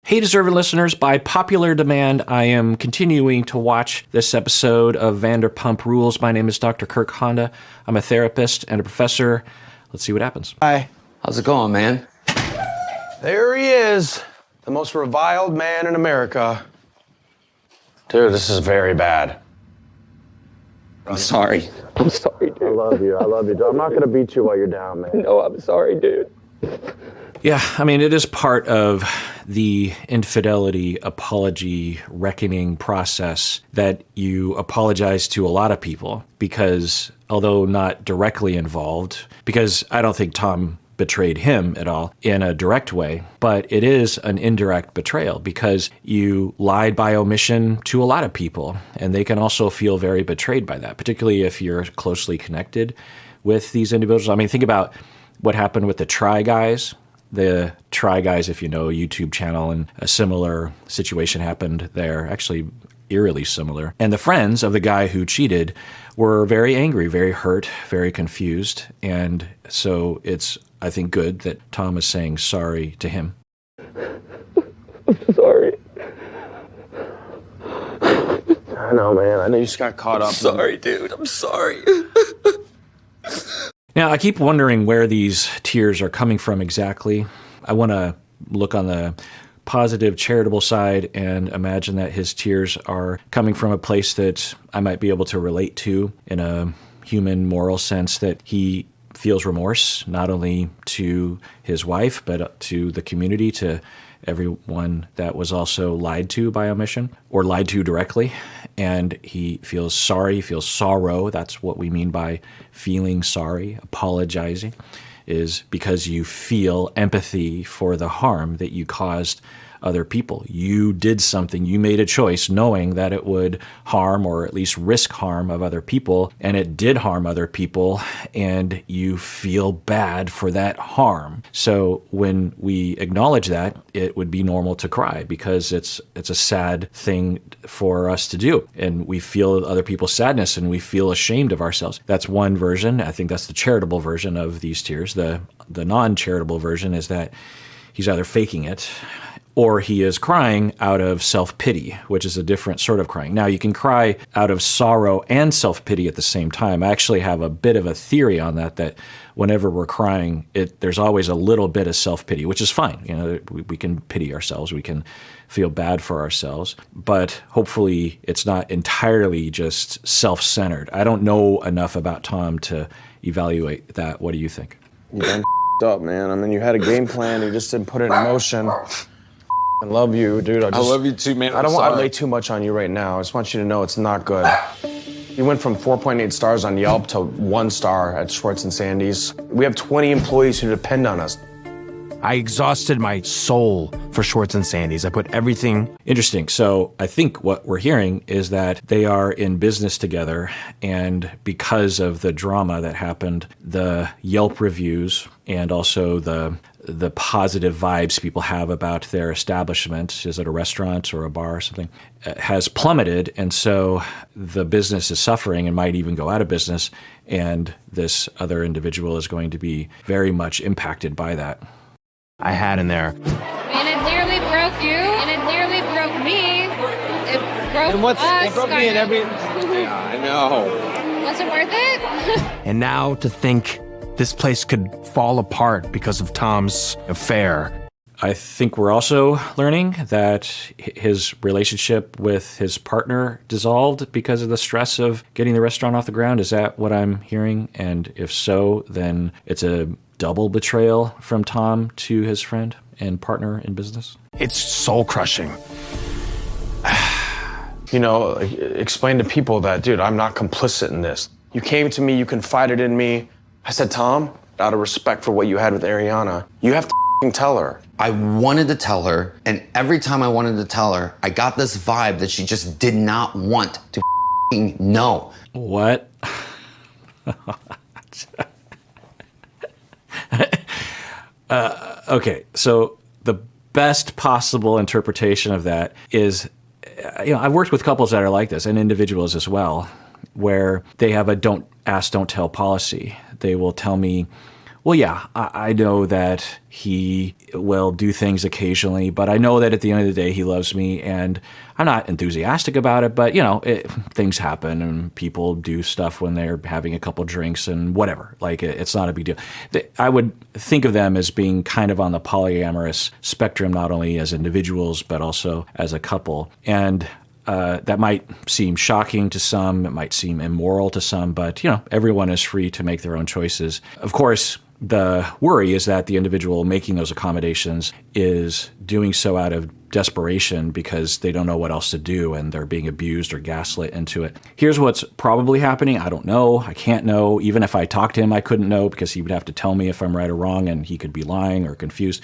Hey, deserving listeners, by popular demand, I am continuing to watch this episode of Vanderpump Rules. My name is Dr. Kirk Honda. I'm a therapist and a professor. Let's see what happens. Hi. How's it going, man? There he is, the most reviled man in America. Dude, this is very bad. I'm sorry. I'm sorry, dude. I love you, dude. I'm not gonna beat you while you're down, man. No, I'm sorry, dude. Yeah, I mean, it is part of the infidelity apology reckoning process that you apologize to a lot of people because, although not directly involved, because I don't think Tom betrayed him at all in a direct way, but it is an indirect betrayal because you lied by omission to a lot of people, and they can also feel very betrayed by that, particularly if you're closely connected with these individuals. I mean, think about what happened with the Try Guys. The Try Guys, if you know, a YouTube channel, and a similar situation happened there, actually eerily similar. And the friends of the guy who cheated were very angry, very hurt, very confused. And so it's, I think, good that Tom is saying sorry to him. I'm sorry. I know, man. I know you just got caught up. Sorry, dude. I'm sorry. Now, I keep wondering where these tears are coming from exactly. I want to look on the positive, charitable side and imagine that his tears are coming from a place that I might be able to relate to in a human moral sense, that he feels remorse, not only to his wife, but to the community, to everyone that was also lied to by omission or lied to directly. And he feels sorry, feels sorrow. That's what we mean by feeling sorry, apologizing, is because you feel empathy for the harm that you caused other people. You did something, you made a choice knowing that it would harm or at least risk harm of other people, and it did harm other people, and you feel bad for that harm. So when we acknowledge that, it would be normal to cry because it's a sad thing for us to do, and we feel other people's sadness and we feel ashamed of ourselves. That's one version. I think that's the charitable version of these tears. The non-charitable version is that he's either faking it or he is crying out of self-pity, which is a different sort of crying. Now, you can cry out of sorrow and self-pity at the same time. I actually have a bit of a theory on that whenever we're crying, there's always a little bit of self-pity, which is fine. You know, we can pity ourselves. We can feel bad for ourselves. But hopefully it's not entirely just self-centered. I don't know enough about Tom to evaluate that. What do you think? You done up, man. I mean, you had a game plan. You just didn't put it in motion. I love you, dude. I love you too, man. I don't want to lay too much on you right now. I just want you to know it's not good. You went from 4.8 stars on Yelp to 1 star at Schwartz and Sandy's. We have 20 employees who depend on us. I exhausted my soul for Schwartz and Sandy's. I put everything. Interesting. So I think what we're hearing is that they are in business together, and because of the drama that happened, the Yelp reviews and also the positive vibes people have about their establishment, is it a restaurant or a bar or something, has plummeted. And so the business is suffering and might even go out of business. And this other individual is going to be very much impacted by that. I had in there. And it nearly broke you, and it nearly broke me. It broke us. It broke me in every... Yeah, I know. Was it worth it? And now to think this place could fall apart because of Tom's affair. I think we're also learning that his relationship with his partner dissolved because of the stress of getting the restaurant off the ground. Is that what I'm hearing? And if so, then it's a double betrayal from Tom to his friend and partner in business. It's soul-crushing. You know, explain to people that, dude, I'm not complicit in this. You came to me, you confided in me. I said, Tom, out of respect for what you had with Ariana, you have to tell her. I wanted to tell her, and every time I wanted to tell her, I got this vibe that she just did not want to know. What? Okay, so the best possible interpretation of that is, I've worked with couples that are like this, and individuals as well, where they have a don't ask, don't tell policy. They will tell me, Well, yeah, I know that he will do things occasionally, but I know that at the end of the day, he loves me, and I'm not enthusiastic about it, but, things happen, and people do stuff when they're having a couple drinks and whatever. Like, it's not a big deal. I would think of them as being kind of on the polyamorous spectrum, not only as individuals, but also as a couple. And that might seem shocking to some, it might seem immoral to some, but, everyone is free to make their own choices. Of course, the worry is that the individual making those accommodations is doing so out of desperation because they don't know what else to do and they're being abused or gaslit into it. Here's what's probably happening. I don't know. I can't know. Even if I talked to him, I couldn't know because he would have to tell me if I'm right or wrong, and he could be lying or confused.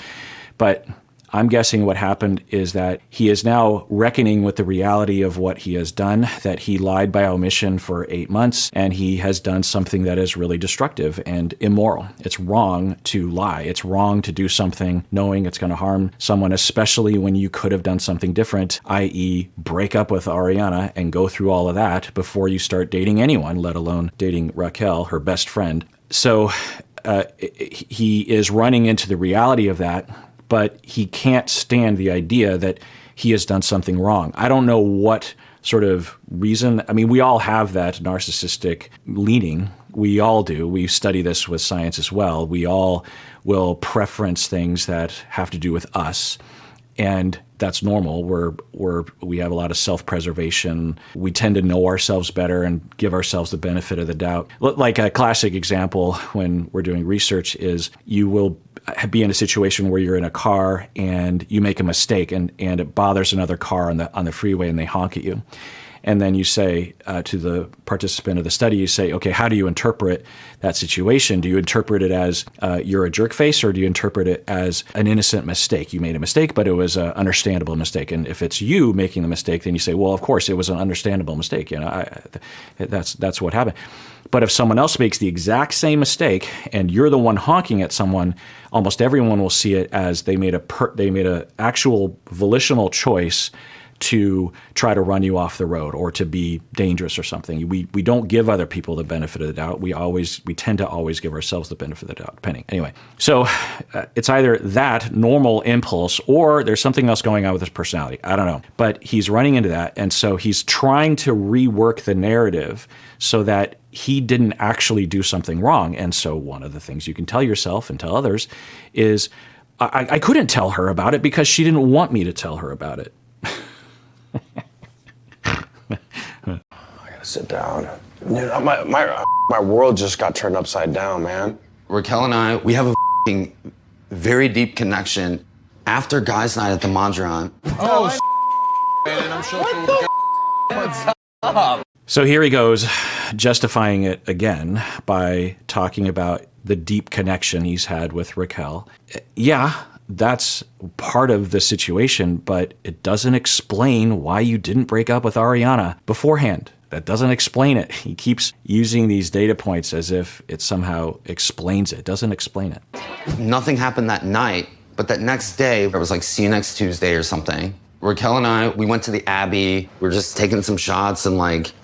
But I'm guessing what happened is that he is now reckoning with the reality of what he has done, that he lied by omission for 8 months, and he has done something that is really destructive and immoral. It's wrong to lie. It's wrong to do something knowing it's going to harm someone, especially when you could have done something different, i.e. break up with Ariana and go through all of that before you start dating anyone, let alone dating Raquel, her best friend. So he is running into the reality of that, but he can't stand the idea that he has done something wrong. I don't know what sort of reason. I mean, we all have that narcissistic leaning. We all do. We study this with science as well. We all will preference things that have to do with us. And that's normal. We have a lot of self-preservation. We tend to know ourselves better and give ourselves the benefit of the doubt. Like a classic example when we're doing research is you will be in a situation where you're in a car and you make a mistake and it bothers another car on the freeway and they honk at you. And then you say to the participant of the study, you say, okay, how do you interpret that situation? Do you interpret it as you're a jerk face, or do you interpret it as an innocent mistake? You made a mistake, but it was an understandable mistake. And if it's you making the mistake, then you say, well, of course, it was an understandable mistake. That's what happened. But if someone else makes the exact same mistake and you're the one honking at someone, almost everyone will see it as they made a actual volitional choice to try to run you off the road or to be dangerous or something. We don't give other people the benefit of the doubt. We tend to always give ourselves the benefit of the doubt, depending. Anyway, so it's either that normal impulse or there's something else going on with his personality. I don't know. But he's running into that. And so he's trying to rework the narrative so that he didn't actually do something wrong. And so one of the things you can tell yourself and tell others is, I couldn't tell her about it because she didn't want me to tell her about it. I gotta sit down. Dude, my world just got turned upside down, man. Raquel and I, we have a very deep connection. After guys' night at the Mondrian. Oh, man, I'm so What's up? So here he goes, justifying it again by talking about the deep connection he's had with Raquel. Yeah, that's part of the situation, but it doesn't explain why you didn't break up with Ariana beforehand. That doesn't explain it. He keeps using these data points as if it somehow explains it. It doesn't explain it. Nothing happened that night, but that next day, it was like, see you next Tuesday or something. Raquel and I, we went to the Abbey. We were just taking some shots and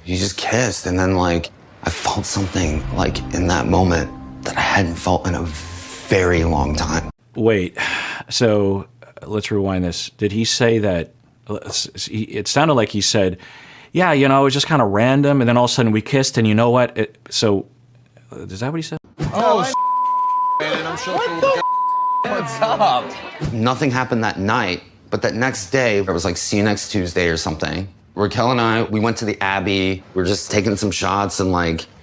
you just kissed. And then I felt something in that moment that I hadn't felt in a very long time. Wait, so let's rewind this. Did he say that? It sounded like he said, yeah, it was just kind of random. And then all of a sudden we kissed and you know what? Is that what he said? Oh, man, I'm so What's up? Nothing happened that night, but that next day, it was like, see you next Tuesday or something. Raquel and I, we went to the Abbey. We were just taking some shots and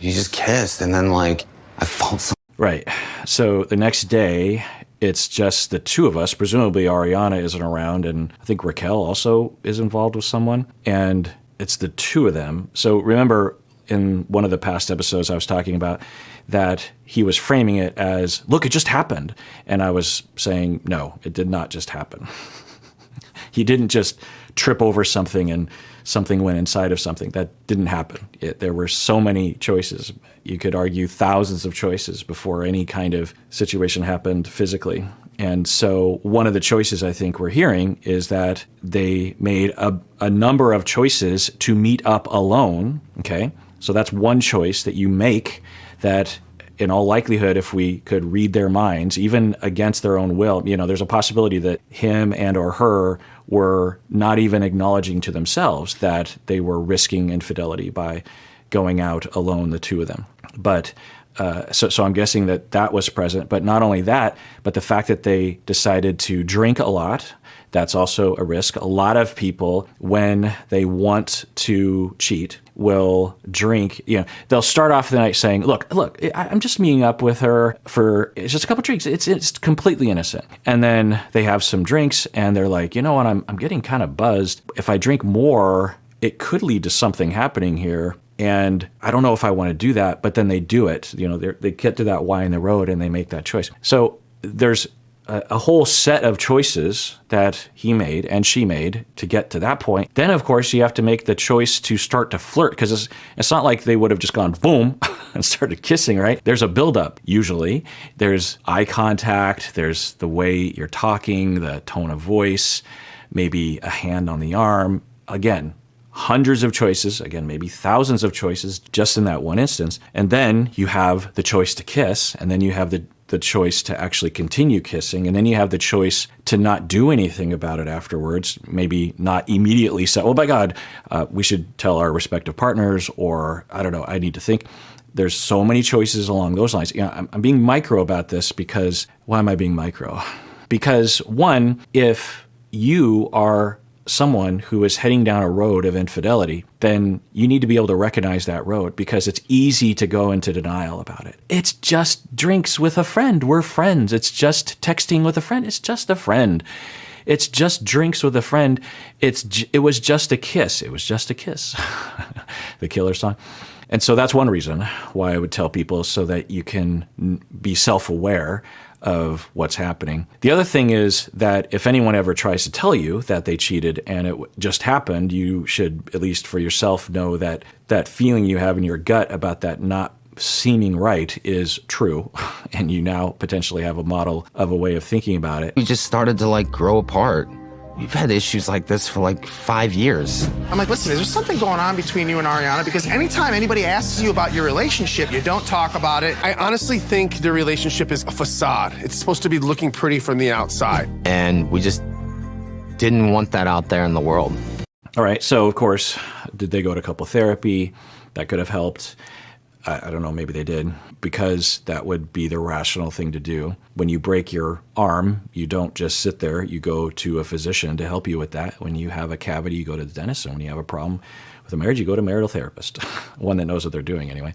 you just kissed. And then I felt something. Right. So the next day, it's just the two of us. Presumably Ariana isn't around, and I think Raquel also is involved with someone, and it's the two of them. So remember in one of the past episodes I was talking about that he was framing it as, look, it just happened. And I was saying, no, it did not just happen. He didn't just trip over something and something went inside of something. That didn't happen. There were so many choices. You could argue thousands of choices before any kind of situation happened physically. And so one of the choices I think we're hearing is that they made a number of choices to meet up alone, okay? So that's one choice that you make that in all likelihood, if we could read their minds, even against their own will, there's a possibility that him and or her were not even acknowledging to themselves that they were risking infidelity by going out alone, the two of them. But so I'm guessing that was present. But not only that, but the fact that they decided to drink a lot, that's also a risk. A lot of people, when they want to cheat, will drink. They'll start off the night saying, look, I'm just meeting up with her for just a couple drinks. It's completely innocent. And then they have some drinks and they're like, you know what, I'm getting kind of buzzed. If I drink more, it could lead to something happening here. And I don't know if I want to do that, but then they do it. They get to that Y in the road and they make that choice. So there's a whole set of choices that he made and she made to get to that point. Then, of course, you have to make the choice to start to flirt, because it's not like they would have just gone boom and started kissing, right? There's a buildup, usually. There's eye contact. There's the way you're talking, the tone of voice, maybe a hand on the arm. Again, hundreds of choices, again, maybe thousands of choices just in that one instance. And then you have the choice to kiss, and then you have the choice to actually continue kissing, and then you have the choice to not do anything about it afterwards, maybe not immediately say, oh my God, we should tell our respective partners, or I don't know, I need to think. There's so many choices along those lines. I'm being micro about this because, why am I being micro? Because one, if you are someone who is heading down a road of infidelity, then you need to be able to recognize that road, because it's easy to go into denial about it. It's just drinks with a friend. We're friends. It's just texting with a friend. It's just a friend. It's just drinks with a friend. It was just a kiss. It was just a kiss. The Killer song. And so that's one reason why I would tell people, so that you can be self-aware of what's happening. The other thing is that if anyone ever tries to tell you that they cheated and it just happened, you should, at least for yourself, know that that feeling you have in your gut about that not seeming right is true. And you now potentially have a model of a way of thinking about it. We just started to grow apart. We've had issues like this for 5 years. I'm like, listen, is there something going on between you and Ariana? Because anytime anybody asks you about your relationship, you don't talk about it. I honestly think the relationship is a facade. It's supposed to be looking pretty from the outside. And we just didn't want that out there in the world. All right. So, of course, did they go to couple therapy? That could have helped. I don't know, maybe they did, because that would be the rational thing to do. When you break your arm, you don't just sit there. You go to a physician to help you with that. When you have a cavity, you go to the dentist. And when you have a problem with a marriage, you go to a marital therapist, one that knows what they're doing anyway.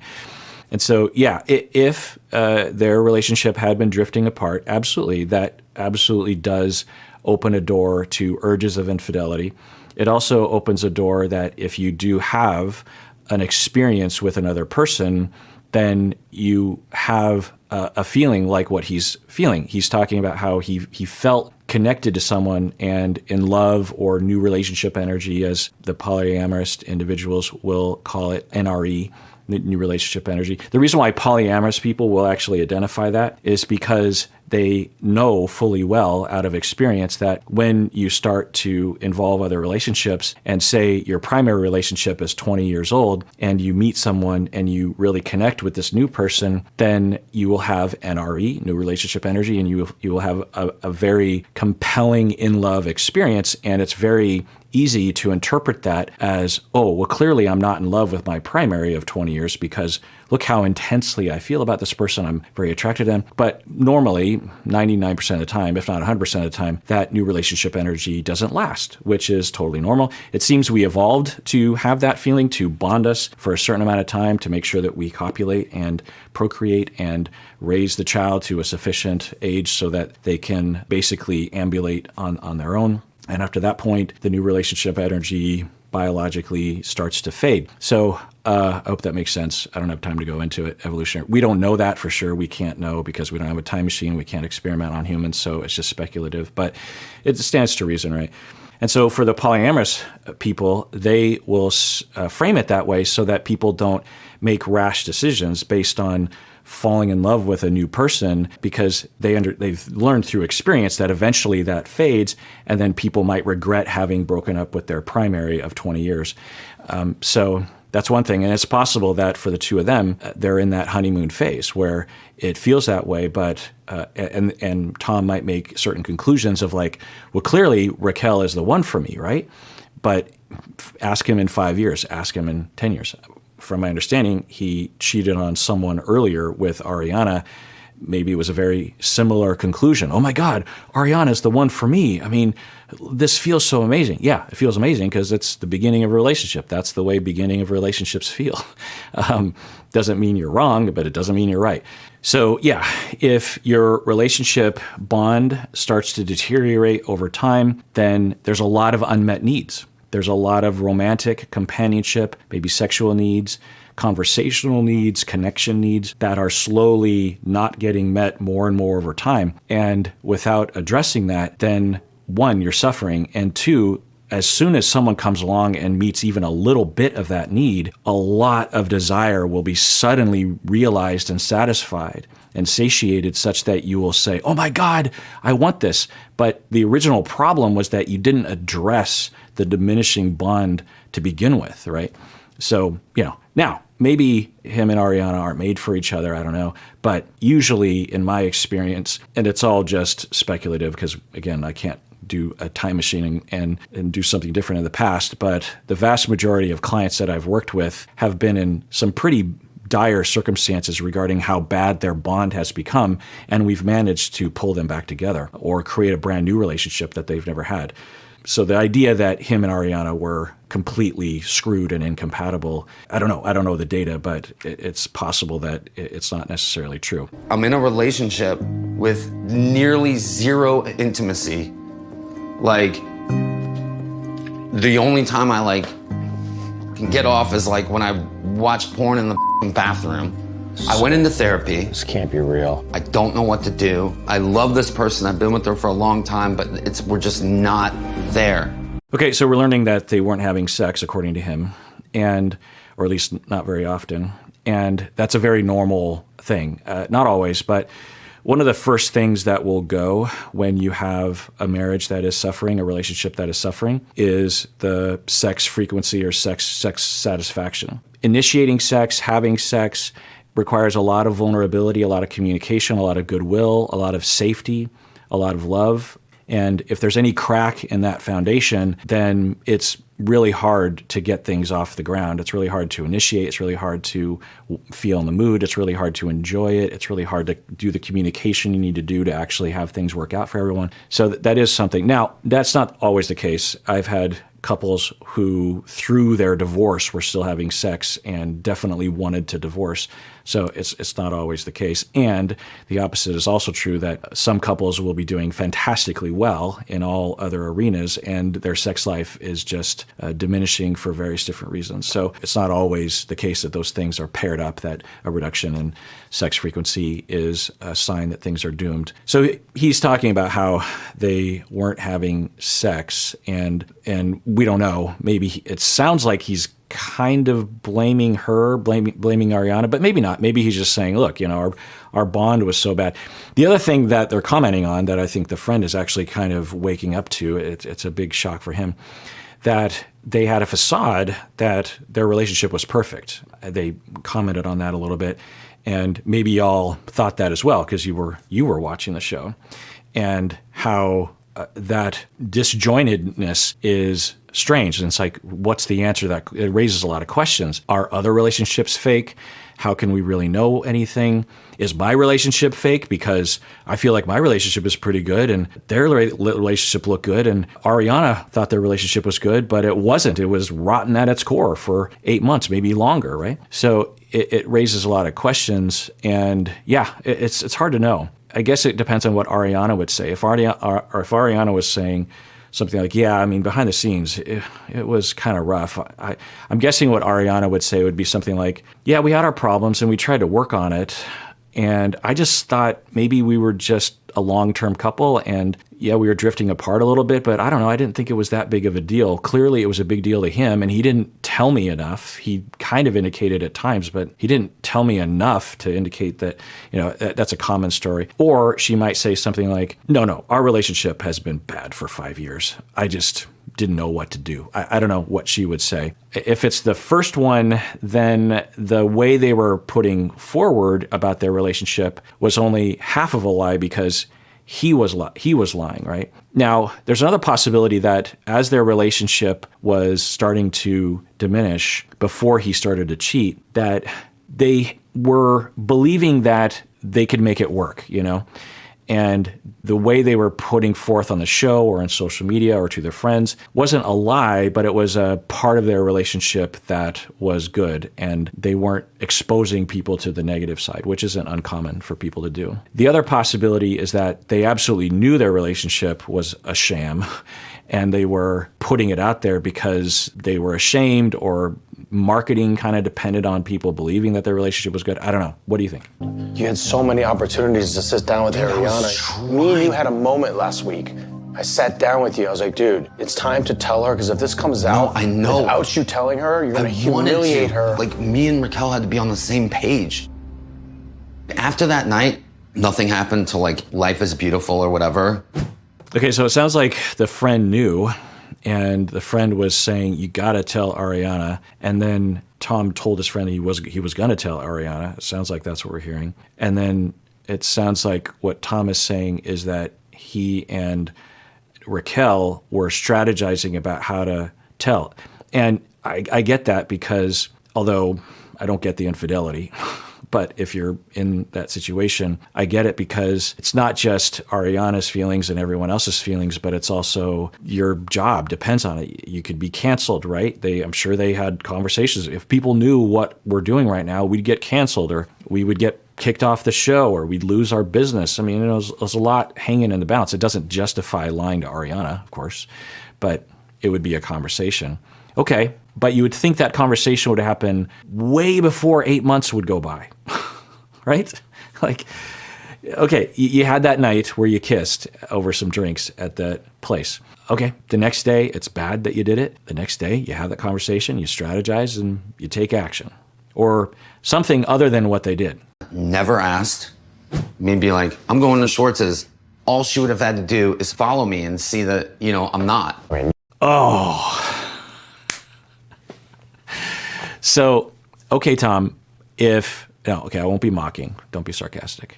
And so, yeah, if their relationship had been drifting apart, absolutely, that absolutely does open a door to urges of infidelity. It also opens a door that if you do have an experience with another person, then you have a feeling like what he's feeling. He's talking about how he felt connected to someone and in love, or new relationship energy, as the polyamorous individuals will call it, NRE, new relationship energy. The reason why polyamorous people will actually identify that is because they know fully well out of experience that when you start to involve other relationships, and say your primary relationship is 20 years old and you meet someone and you really connect with this new person, then you will have NRE, new relationship energy, and you will have a very compelling in-love experience. And it's very easy to interpret that as, oh, well, clearly I'm not in love with my primary of 20 years because look how intensely I feel about this person. I'm very attracted to them. But normally, 99% of the time, if not 100% of the time, that new relationship energy doesn't last, which is totally normal. It seems we evolved to have that feeling, to bond us for a certain amount of time, to make sure that we copulate and procreate and raise the child to a sufficient age so that they can basically ambulate on their own. And after that point, the new relationship energy biologically starts to fade. So I hope that makes sense. I don't have time to go into it. Evolutionary. We don't know that for sure. We can't know because we don't have a time machine. We can't experiment on humans. So it's just speculative. But it stands to reason, right? And so for the polyamorous people, they will frame it that way so that people don't make rash decisions based on falling in love with a new person, because they've learned through experience that eventually that fades, and then people might regret having broken up with their primary of 20 years. So that's one thing. And it's possible that for the two of them, they're in that honeymoon phase where it feels that way. But and Tom might make certain conclusions of like, well, clearly Raquel is the one for me, right? But ask him in 5 years, ask him in 10 years. From my understanding, he cheated on someone earlier with Ariana. Maybe it was a very similar conclusion. Oh my God, Ariana's the one for me. I mean, this feels so amazing. Yeah, it feels amazing because it's the beginning of a relationship. That's the way beginning of relationships feel. Doesn't mean you're wrong, but it doesn't mean you're right. So yeah, if your relationship bond starts to deteriorate over time, then there's a lot of unmet needs. There's a lot of romantic companionship, maybe sexual needs, conversational needs, connection needs that are slowly not getting met more and more over time. And without addressing that, then one, you're suffering. And two, as soon as someone comes along and meets even a little bit of that need, a lot of desire will be suddenly realized and satisfied and satiated such that you will say, oh my God, I want this. But the original problem was that you didn't address the diminishing bond to begin with, right? So, now maybe him and Ariana aren't made for each other. I don't know. But usually in my experience, and it's all just speculative because, again, I can't do a time machine and do something different in the past. But the vast majority of clients that I've worked with have been in some pretty dire circumstances regarding how bad their bond has become. And we've managed to pull them back together or create a brand new relationship that they've never had. So the idea that him and Ariana were completely screwed and incompatible, I don't know the data, but it's possible that it's not necessarily true. I'm in a relationship with nearly zero intimacy. Like, the only time I can get off is when I watch porn in the bathroom. I went into therapy. This can't be real. I don't know what to do. I love this person. I've been with her for a long time, but we're just not there. Okay, so we're learning that they weren't having sex, according to him, or at least not very often. And that's a very normal thing. Not always, but one of the first things that will go when you have a marriage that is suffering, a relationship that is suffering, is the sex frequency or sex satisfaction. Initiating sex, having sex, requires a lot of vulnerability, a lot of communication, a lot of goodwill, a lot of safety, a lot of love. And if there's any crack in that foundation, then it's really hard to get things off the ground. It's really hard to initiate. It's really hard to feel in the mood. It's really hard to enjoy it. It's really hard to do the communication you need to do to actually have things work out for everyone. So that is something. Now, that's not always the case. I've had couples who, through their divorce, were still having sex and definitely wanted to divorce. So it's not always the case. And the opposite is also true, that some couples will be doing fantastically well in all other arenas, and their sex life is just diminishing for various different reasons. So it's not always the case that those things are paired up, that a reduction in sex frequency is a sign that things are doomed. So he's talking about how they weren't having sex, and we don't know. Maybe it sounds like he's kind of blaming her, blaming Ariana, but maybe not. Maybe he's just saying, look, our bond was so bad. The other thing that they're commenting on that I think the friend is actually kind of waking up to, it's a big shock for him, that they had a facade that their relationship was perfect. They commented on that a little bit, and maybe y'all thought that as well because you were watching the show, and how that disjointedness is strange. And it's like, what's the answer? That it raises a lot of questions. Are other relationships fake? How can we really know anything? Is my relationship fake? Because I feel like my relationship is pretty good and their relationship looked good. And Ariana thought their relationship was good, but it wasn't. It was rotten at its core for 8 months, maybe longer, right? So it raises a lot of questions. And yeah, it's hard to know. I guess it depends on what Ariana would say. If Ariana was saying something like, yeah, I mean, behind the scenes, it was kind of rough. I'm guessing what Ariana would say would be something like, yeah, we had our problems and we tried to work on it. And I just thought maybe we were just a long-term couple and yeah, we were drifting apart a little bit, but I don't know. I didn't think it was that big of a deal. Clearly it was a big deal to him and he didn't tell me enough. He kind of indicated at times, but he didn't tell me enough to indicate that, that's a common story. Or she might say something like, no, our relationship has been bad for 5 years. I just didn't know what to do. I don't know what she would say. If it's the first one, then the way they were putting forward about their relationship was only half of a lie because he was lying, right? Now, there's another possibility that as their relationship was starting to diminish before he started to cheat, that they were believing that they could make it work, And the way they were putting forth on the show or on social media or to their friends wasn't a lie, but it was a part of their relationship that was good. And they weren't exposing people to the negative side, which isn't uncommon for people to do. The other possibility is that they absolutely knew their relationship was a sham and they were putting it out there because they were ashamed, or marketing kind of depended on people believing that their relationship was good. I don't know. What do you think? You had so many opportunities to sit down with Ariana. Me and you had a moment last week. I sat down with you. I was like, dude, it's time to tell her, because if this comes out, I know. Without you telling her, you're going to humiliate her. Like, me and Raquel had to be on the same page. After that night, nothing happened till like Life is Beautiful or whatever. Okay, so it sounds like the friend knew, and the friend was saying, you got to tell Ariana. And then Tom told his friend he was going to tell Ariana. It sounds like that's what we're hearing. And then it sounds like what Tom is saying is that he and Raquel were strategizing about how to tell. And I get that, because although I don't get the infidelity, but if you're in that situation, I get it, because it's not just Ariana's feelings and everyone else's feelings, but it's also your job depends on it. You could be canceled, right? I'm sure they had conversations. If people knew what we're doing right now, we'd get canceled, or we would get kicked off the show, or we'd lose our business. I mean, there's a lot hanging in the balance. It doesn't justify lying to Ariana, of course, but it would be a conversation. Okay, but you would think that conversation would happen way before 8 months would go by, right? Like, okay, you had that night where you kissed over some drinks at that place. Okay, the next day, it's bad that you did it. The next day, you have that conversation, you strategize, and you take action. Or something other than what they did. Never asked. Maybe like, I'm going to Schwartz's. All she would have had to do is follow me and see that, I'm not. Oh. So, okay, Tom, I won't be mocking. Don't be sarcastic.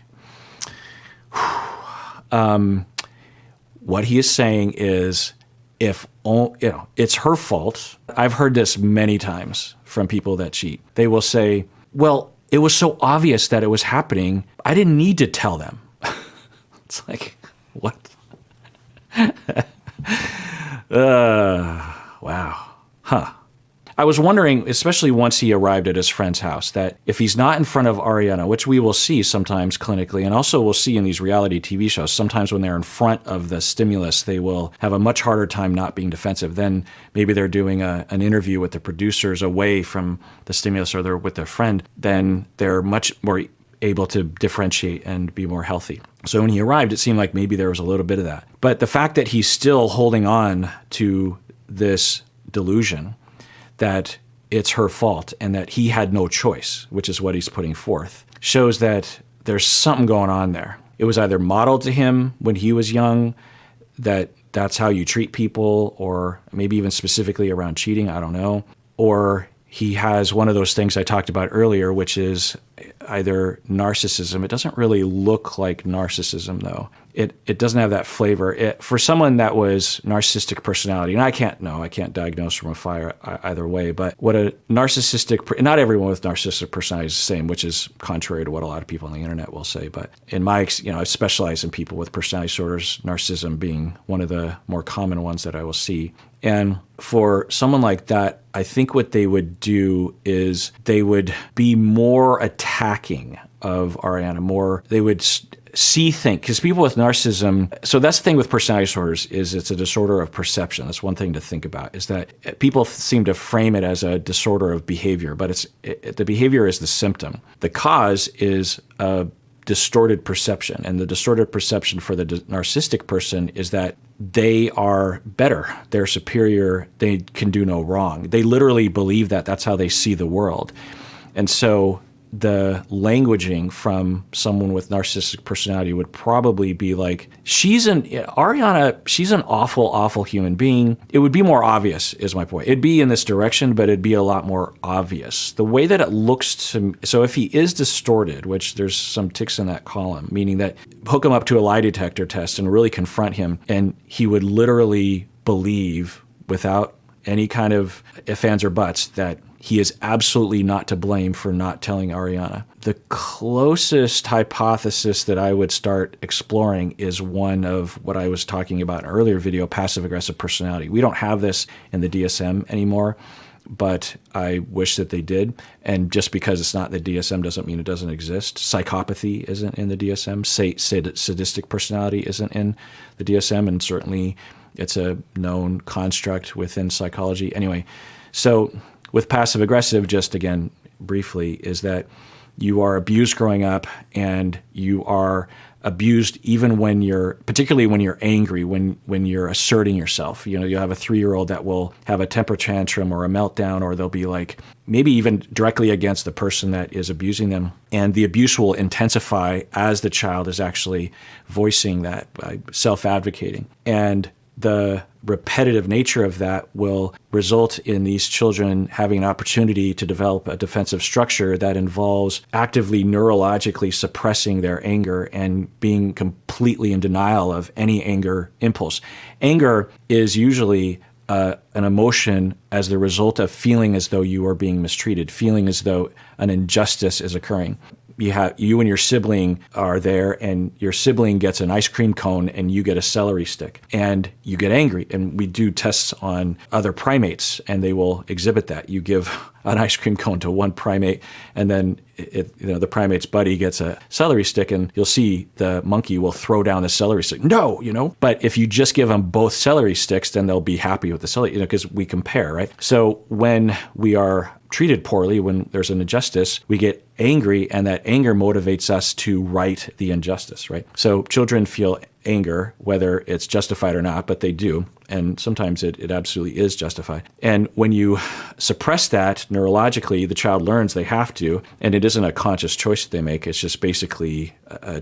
What he is saying is, it's her fault. I've heard this many times from people that cheat. They will say, well, it was so obvious that it was happening, I didn't need to tell them. It's like, what? Wow. Huh. I was wondering, especially once he arrived at his friend's house, that if he's not in front of Ariana, which we will see sometimes clinically, and also we'll see in these reality TV shows, sometimes when they're in front of the stimulus, they will have a much harder time not being defensive. Then maybe they're doing an interview with the producers away from the stimulus, or they're with their friend, then they're much more able to differentiate and be more healthy. So when he arrived, it seemed like maybe there was a little bit of that. But the fact that he's still holding on to this delusion that it's her fault and that he had no choice, which is what he's putting forth, shows that there's something going on there. It was either modeled to him when he was young, that's how you treat people, or maybe even specifically around cheating, I don't know. Or he has one of those things I talked about earlier, which is either narcissism. It doesn't really look like narcissism, though. It doesn't have that flavor. For someone that was narcissistic personality, and I can't diagnose from afar either way, but what a narcissistic, not everyone with narcissistic personality is the same, which is contrary to what a lot of people on the internet will say. But in my, I specialize in people with personality disorders, narcissism being one of the more common ones that I will see. And for someone like that, I think what they would do is they would be more attacking of Ariana, they would see things, because people with narcissism, so that's the thing with personality disorders, is it's a disorder of perception. That's one thing to think about, is that people seem to frame it as a disorder of behavior, but the behavior is the symptom. The cause is a distorted perception, and the distorted perception for the narcissistic person is that they are better, they're superior, they can do no wrong. They literally believe that. That's how they see the world. And so the languaging from someone with narcissistic personality would probably be like, Ariana, she's an awful, awful human being. It would be more obvious, is my point. It'd be in this direction, but it'd be a lot more obvious. The way that it looks to me, so if he is distorted, which there's some ticks in that column, meaning that hook him up to a lie detector test and really confront him, and he would literally believe without any kind of ifs, ands, or buts that he is absolutely not to blame for not telling Ariana. The closest hypothesis that I would start exploring is one of what I was talking about in an earlier video, passive-aggressive personality. We don't have this in the DSM anymore, but I wish that they did. And just because it's not in the DSM doesn't mean it doesn't exist. Psychopathy isn't in the DSM. Sadistic personality isn't in the DSM, and certainly it's a known construct within psychology. Anyway, so with passive aggressive, just again, briefly, is that you are abused growing up, and you are abused even particularly when you're angry, when you're asserting yourself. You know, you have a 3-year-old that will have a temper tantrum or a meltdown, or they'll be like, maybe even directly against the person that is abusing them. And the abuse will intensify as the child is actually voicing that by self-advocating. And the repetitive nature of that will result in these children having an opportunity to develop a defensive structure that involves actively neurologically suppressing their anger and being completely in denial of any anger impulse. Anger is usually an emotion as the result of feeling as though you are being mistreated, feeling as though an injustice is occurring. You and your sibling are there, and your sibling gets an ice cream cone and you get a celery stick, and you get angry. And we do tests on other primates, and they will exhibit that. You give an ice cream cone to one primate, and then the primate's buddy gets a celery stick, and you'll see the monkey will throw down the celery stick. No, But if you just give them both celery sticks, then they'll be happy with the celery, because we compare, right? So when we are treated poorly, when there's an injustice, we get angry, and that anger motivates us to right the injustice, right? So children feel anger, whether it's justified or not, but they do. And sometimes it absolutely is justified. And when you suppress that neurologically, the child learns they have to, and it isn't a conscious choice that they make. It's just basically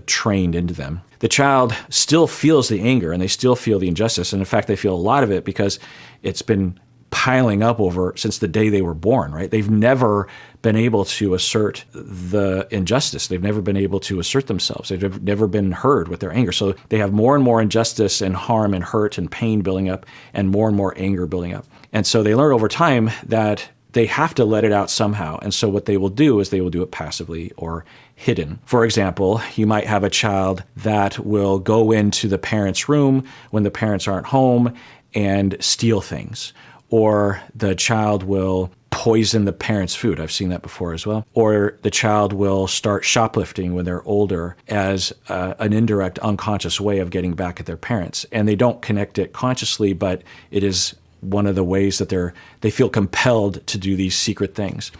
trained into them. The child still feels the anger, and they still feel the injustice. And in fact, they feel a lot of it because it's been piling up over since the day they were born, right? They've never been able to assert the injustice. They've never been able to assert themselves. They've never been heard with their anger. So they have more and more injustice and harm and hurt and pain building up, and more anger building up. And so they learn over time that they have to let it out somehow. And so what they will do is they will do it passively or hidden. For example, you might have a child that will go into the parents' room when the parents aren't home and steal things. Or the child will poison the parents' food. I've seen that before as well. Or the child will start shoplifting when they're older as an indirect, unconscious way of getting back at their parents. And they don't connect it consciously, but it is one of the ways that they feel compelled to do these secret things.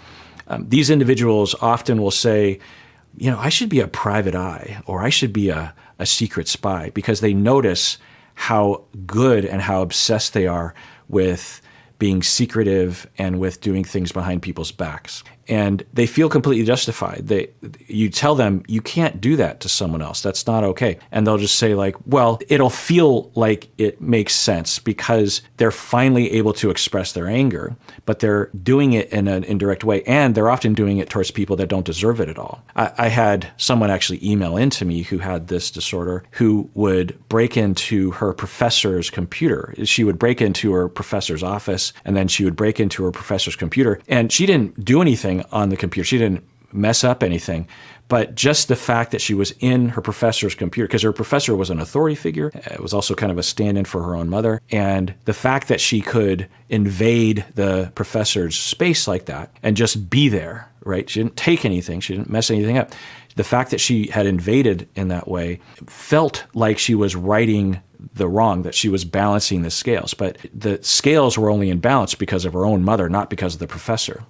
These individuals often will say, I should be a private eye, or I should be a secret spy, because they notice how good and how obsessed they are with being secretive and with doing things behind people's backs. And they feel completely justified. You tell them, you can't do that to someone else. That's not okay. And they'll just say like, well, it'll feel like it makes sense because they're finally able to express their anger, but they're doing it in an indirect way. And they're often doing it towards people that don't deserve it at all. I had someone actually email into me who had this disorder, who would break into her professor's computer. She would break into her professor's office, and then she would break into her professor's computer. And she didn't do anything on the computer. She didn't mess up anything, but just the fact that she was in her professor's computer, because her professor was an authority figure, it was also kind of a stand-in for her own mother, and the fact that she could invade the professor's space like that and just be there, right? She didn't take anything. She didn't mess anything up. The fact that she had invaded in that way felt like she was righting the wrong, that she was balancing the scales, but the scales were only in balance because of her own mother, not because of the professor.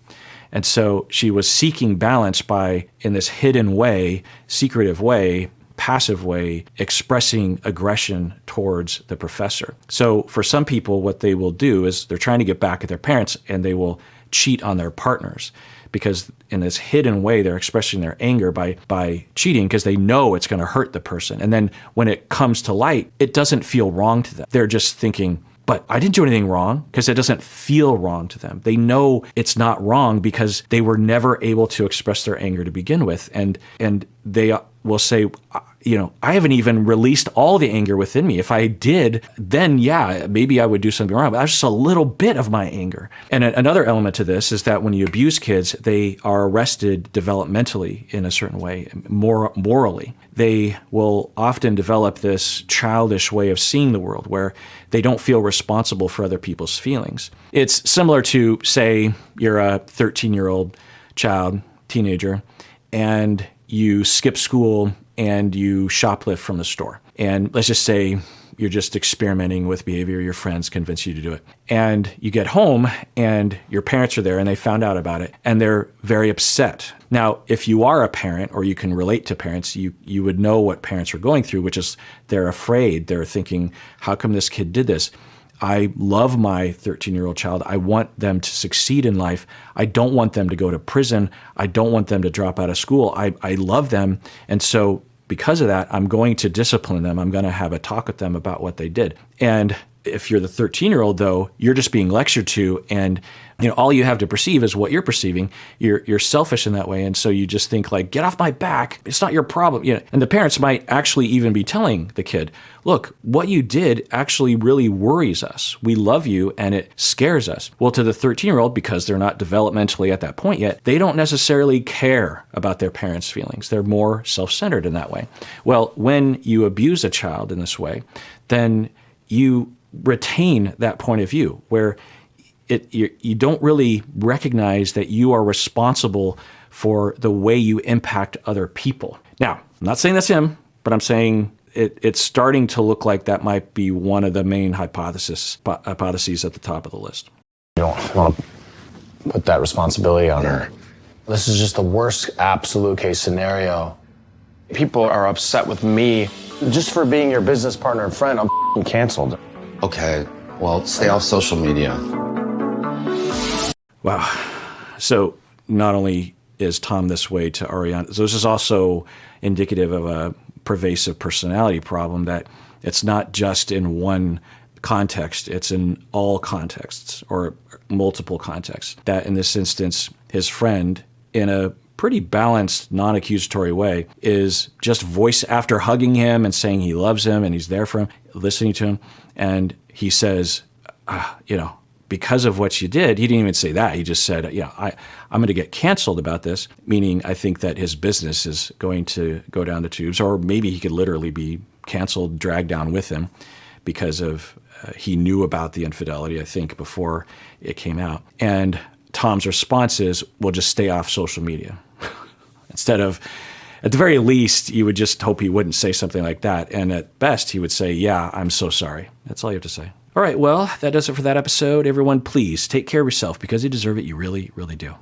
And so she was seeking balance by, in this hidden way, secretive way, passive way, expressing aggression towards the professor. So for some people, what they will do is they're trying to get back at their parents, and they will cheat on their partners because in this hidden way, they're expressing their anger by cheating because they know it's going to hurt the person. And then when it comes to light, it doesn't feel wrong to them. They're just thinking, but I didn't do anything wrong, because it doesn't feel wrong to them. They know it's not wrong because they were never able to express their anger to begin with. And they will say, I haven't even released all the anger within me. If I did, then yeah, maybe I would do something wrong, but that's just a little bit of my anger. And another element to this is that when you abuse kids, they are arrested developmentally in a certain way, morally. They will often develop this childish way of seeing the world where they don't feel responsible for other people's feelings. It's similar to, say, you're a 13-year-old child, teenager, and you skip school and you shoplift from the store. And let's just say you're just experimenting with behavior, your friends convince you to do it. And you get home and your parents are there and they found out about it and they're very upset. Now, if you are a parent or you can relate to parents, you would know what parents are going through, which is they're afraid. They're thinking, how come this kid did this? I love my 13-year-old child. I want them to succeed in life. I don't want them to go to prison. I don't want them to drop out of school. I love them. And so because of that, I'm going to discipline them. I'm going to have a talk with them about what they did. And if you're the 13-year-old, though, you're just being lectured to, and all you have to perceive is what you're perceiving. You're selfish in that way, and so you just think like, get off my back. It's not your problem. And the parents might actually even be telling the kid, look, what you did actually really worries us. We love you, and it scares us. Well, to the 13-year-old, because they're not developmentally at that point yet, they don't necessarily care about their parents' feelings. They're more self-centered in that way. Well, when you abuse a child in this way, then you retain that point of view where you don't really recognize that you are responsible for the way you impact other people. Now, I'm not saying that's him, but I'm saying it's starting to look like that might be one of the main hypotheses at the top of the list. You don't want to put that responsibility on her. This is just the worst absolute case scenario. People are upset with me just for being your business partner and friend. I'm canceled. Okay, well, stay off social media. Wow. So not only is Tom this way to Ariana, so this is also indicative of a pervasive personality problem, that it's not just in one context, it's in all contexts or multiple contexts. That in this instance, his friend, in a pretty balanced, non-accusatory way, is just after hugging him and saying he loves him and he's there for him, listening to him, and he says, because of what you did, he didn't even say that. He just said, I'm going to get canceled about this, meaning I think that his business is going to go down the tubes, or maybe he could literally be canceled, dragged down with him because of he knew about the infidelity, I think, before it came out. And Tom's response is, well, just stay off social media. Instead of, at the very least, you would just hope he wouldn't say something like that. And at best, he would say, yeah, I'm so sorry. That's all you have to say. All right, well, that does it for that episode. Everyone, please take care of yourself because you deserve it. You really, really do.